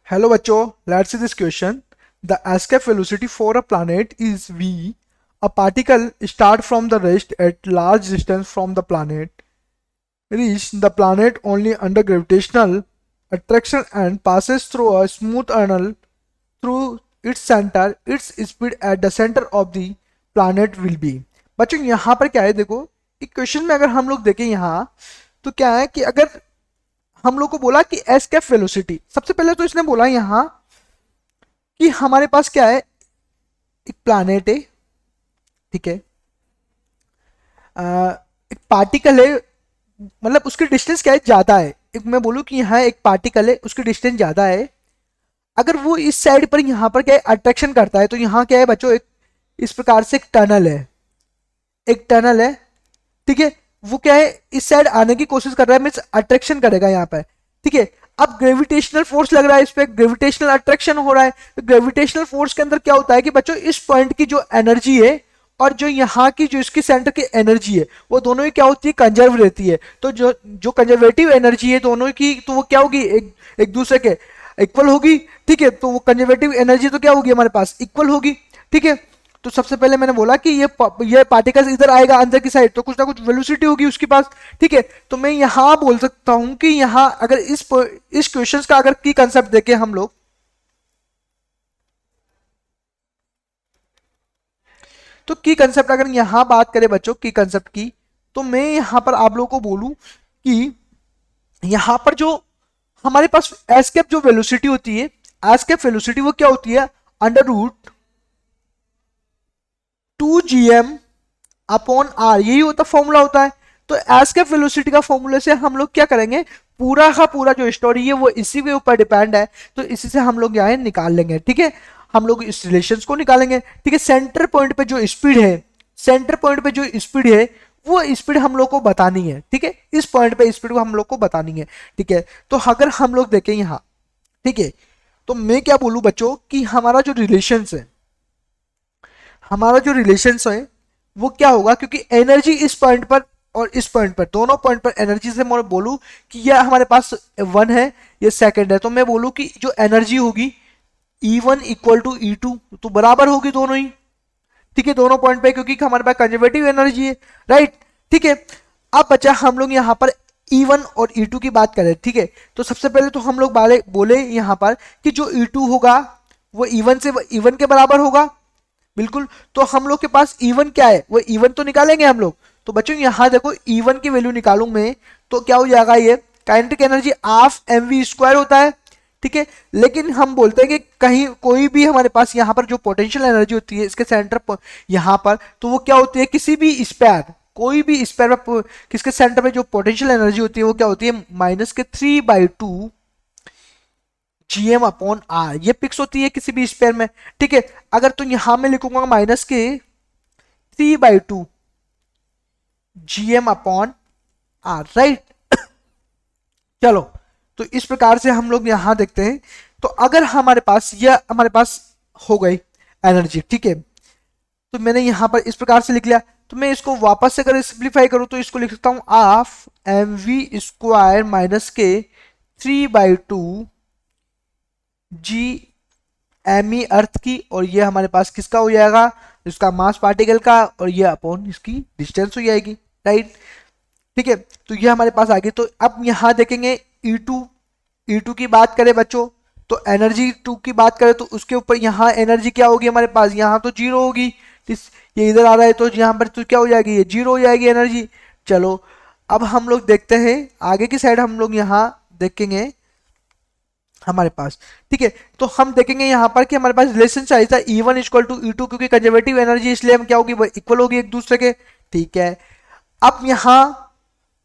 Hello बच्चों, let's see this question. The escape velocity for a planet is v. A particle start from the rest at large distance from the planet, reach the planet only under gravitational attraction and passes through a smooth tunnel through its center. Its speed at the center of the planet will be. बच्चों यहाँ पर क्या है, देखो एक question में अगर हम लोग देखें यहाँ तो क्या है कि अगर हम लोग को बोला कि एस्केप वेलोसिटी, सबसे पहले तो इसने बोला यहाँ कि हमारे पास क्या है, एक प्लानेट है, ठीक है, एक पार्टिकल है, मतलब उसकी डिस्टेंस क्या है, ज्यादा है। एक मैं बोलूँ कि यहाँ एक पार्टिकल है, उसकी डिस्टेंस ज्यादा है। अगर वो इस साइड पर यहाँ पर क्या है, अट्रैक्शन करता है, तो यहाँ क्या है बच्चों, एक इस प्रकार से एक टनल है, एक टनल है, ठीक है। वो क्या है, इस साइड आने की कोशिश कर रहा है, मीन्स अट्रैक्शन करेगा यहाँ पर, ठीक है। अब ग्रेविटेशनल फोर्स लग रहा है इस पे, ग्रेविटेशनल अट्रैक्शन हो रहा है। तो ग्रेविटेशनल फोर्स के अंदर क्या होता है कि बच्चों इस पॉइंट की जो एनर्जी है और जो यहाँ की जो इसकी सेंटर की एनर्जी है, वो दोनों ही क्या होती है, कंजर्व रहती है। तो जो जो कंजर्वेटिव एनर्जी है दोनों की, तो वो क्या होगी, एक दूसरे के इक्वल होगी, ठीक है। तो वो कंजर्वेटिव एनर्जी तो क्या होगी, हमारे पास इक्वल होगी, ठीक है। तो सबसे पहले मैंने बोला कि ये पार्टिकल्स इधर आएगा अंदर की साइड, तो कुछ ना कुछ वेलोसिटी होगी उसके पास, ठीक है। तो मैं यहां बोल सकता हूं कि यहां अगर इस क्वेश्चंस का अगर की कंसेप्ट देखें हम लोग, तो की कंसेप्ट अगर यहां बात करें बच्चों, की कंसेप्ट की, तो मैं यहां पर आप लोगों को बोलूं कि यहां पर जो हमारे पास एस्केप जो वेलोसिटी होती है, एस्केप वेलोसिटी वो क्या होती है, under root 2gm upon are, यही होता फॉर्मूला होता है। तो एस्केप वेलोसिटी का फॉर्मूले से हम लोग क्या करेंगे, पूरा का पूरा जो स्टोरी है वो इसी के ऊपर डिपेंड है, तो इसी से हम लोग यहाँ निकाल लेंगे, ठीक है। हम लोग इस रिलेशंस को निकालेंगे, ठीक है। सेंटर पॉइंट पे जो स्पीड है, सेंटर पॉइंट पे जो स्पीड है, वो स्पीड हम लोग को बतानी है, ठीक है। इस पॉइंट पे स्पीड को हम लोग को बतानी है, ठीक है। तो अगर हम लोग देखें यहाँ, ठीक है, तो मैं क्या बोलूं बच्चों कि हमारा जो रिलेशंस है, हमारा जो रिलेशंस है वो क्या होगा, क्योंकि एनर्जी इस पॉइंट पर और इस पॉइंट पर, दोनों पॉइंट पर एनर्जी से मैं बोलूं कि यह हमारे पास वन है, ये सेकंड है, तो मैं बोलूं कि जो एनर्जी होगी E1 इक्वल टू E2, तो बराबर होगी दोनों ही, ठीक है, दोनों पॉइंट पे, क्योंकि हमारे पास कंजर्वेटिव एनर्जी है, राइट, ठीक है। अब बचा हम लोग यहाँ पर E1 और E2 की बात करें, ठीक है। तो सबसे पहले तो हम लोग बोले यहाँ पर कि जो E2 होगा वो E1 से E1 के बराबर होगा, बिल्कुल। तो हम लोग के पास E1 क्या है, वो E1 तो निकालेंगे हम लोग। तो बच्चों यहाँ देखो E1 की वैल्यू निकालूं मैं, तो क्या हो जाएगा, ये काइनेटिक एनर्जी हाफ mv² होता है, ठीक है। लेकिन हम बोलते हैं कि कहीं कोई भी हमारे पास यहाँ पर जो पोटेंशियल एनर्जी होती है इसके सेंटर पर यहाँ पर, तो वो क्या होती है, किसी भी स्पेयर, कोई भी स्पेयर में किसके सेंटर में जो पोटेंशियल एनर्जी होती है वो क्या होती है, -3/2 जीएम अपॉन आर, ये फिक्स होती है किसी भी स्पेयर में, ठीक है। अगर तो यहां मैं लिखूंगा -3/2 जीएम अपॉन आर, राइट। चलो, तो इस प्रकार से हम लोग यहां देखते हैं। तो अगर हमारे पास यह हमारे पास हो गई एनर्जी, ठीक है, तो मैंने यहां पर इस प्रकार से लिख लिया। तो मैं इसको वापस से अगर सिंप्लीफाई करूं तो इसको लिख सकता हूं हाफ mv² माइनस के 3/2 जी एम ई अर्थ की, और ये हमारे पास किसका हो जाएगा, इसका मास पार्टिकल का, और ये अपॉन इसकी डिस्टेंस हो जाएगी, राइट, ठीक है। तो ये हमारे पास आ गई। तो अब यहाँ देखेंगे ई टू की बात करें बच्चों, तो एनर्जी टू की बात करें तो उसके ऊपर यहाँ एनर्जी क्या होगी हमारे पास, यहाँ तो जीरो होगी, ये इधर आ रहा है तो यहाँ पर तो क्या हो जाएगी, ये जीरो हो जाएगी एनर्जी। चलो, अब हम लोग देखते हैं आगे की साइड, हम लोग यहाँ देखेंगे हमारे पास, ठीक है। तो हम देखेंगे यहाँ पर कि हमारे पास रिलेशन चाहिए था E1 इक्वल टू E2, क्योंकि कंजर्वेटिव एनर्जी इसलिए हम क्या होगी, इक्वल होगी एक दूसरे के, ठीक है। अब यहाँ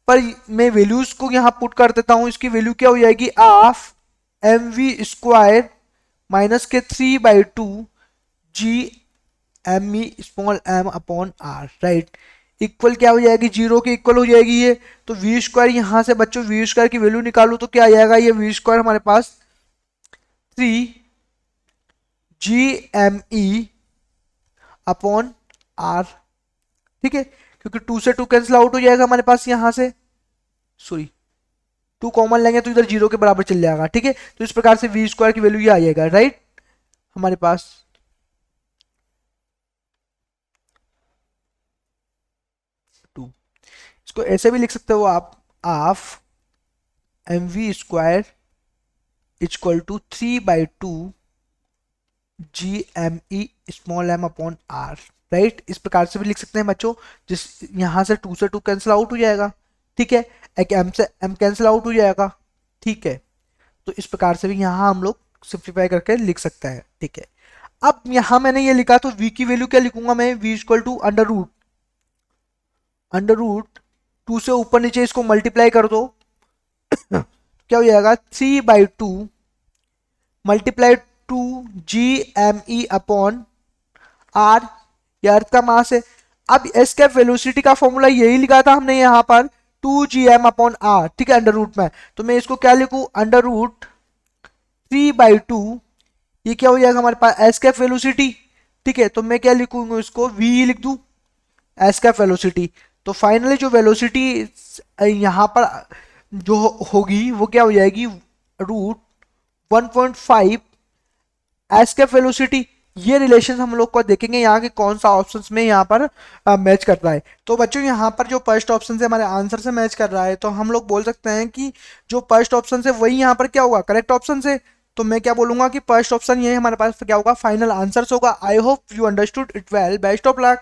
पर मैं वैल्यूज को यहाँ पुट कर देता हूँ, इसकी वैल्यू क्या हो जाएगी, हाफ mv² माइनस के 3/2 G M E small m upon R, right. Equal क्या हो जाएगी, जीरो के इक्वल हो जाएगी ये। तो v² यहाँ से बच्चों v² की वैल्यू निकालू तो क्या आ जाएगा, ये v² हमारे पास 3 GME अपॉन आर, ठीक है, क्योंकि 2 से 2 कैंसिल आउट हो जाएगा हमारे पास यहाँ से, सॉरी टू कॉमन लेंगे तो इधर जीरो के बराबर चल जाएगा, ठीक है। तो इस प्रकार से वी स्क्वायर की वैल्यू ये आ जाएगा, राइट, हमारे पास। टू, इसको ऐसे भी लिख सकते हो आप, half m v square equal to 3/2 G M E small m upon R, right, इस प्रकार से भी लिख सकते हैं बच्चों। जिस यहां से टू कैंसिल आउट हो जाएगा, ठीक है, एक एम से एम कैंसिल आउट हो जाएगा, ठीक है। तो इस प्रकार से भी यहाँ हम लोग सिंप्लीफाई करके लिख सकते हैं, ठीक है। अब यहाँ मैंने ये लिखा तो v की वैल्यू क्या लिखूंगा मैं, v equal to under root 2 से ऊपर नीचे इसको मल्टीप्लाई कर दो क्या हो जाएगा, 3/2 मल्टीप्लाई 2 GME अपॉन आर, ये अर्थ का मास है। अब एस कैप वेलोसिटी का फॉर्मूला यही लिखा था हमने यहाँ पर, 2 GM अपॉन आर, ठीक है, अंडर रूट में। तो मैं इसको क्या लिखूं, अंडर रूट 3/2, ये क्या हो जाएगा हमारे पास, एस कैप वेलोसिटी, ठीक है। तो मैं क्या लिखूंगा, इसको वी लिख दूं, एस कैप वेलोसिटी। तो फाइनली जो वेलोसिटी यहाँ पर जो होगी वो क्या हो जाएगी, रूट 1.5 एस कैप वेलोसिटी। ये रिलेशन हम लोग को देखेंगे यहाँ के कौन सा ऑप्शंस में यहाँ पर मैच कर रहा है। तो बच्चों यहाँ पर जो फर्स्ट ऑप्शन से हमारे आंसर से मैच कर रहा है, तो हम लोग बोल सकते हैं कि जो फर्स्ट ऑप्शन से वही यहाँ पर क्या होगा, करेक्ट ऑप्शन से। तो मैं क्या बोलूंगा कि फर्स्ट ऑप्शन ये हमारे पास क्या होगा, फाइनल आंसर होगा। I hope you understood it well, best of luck.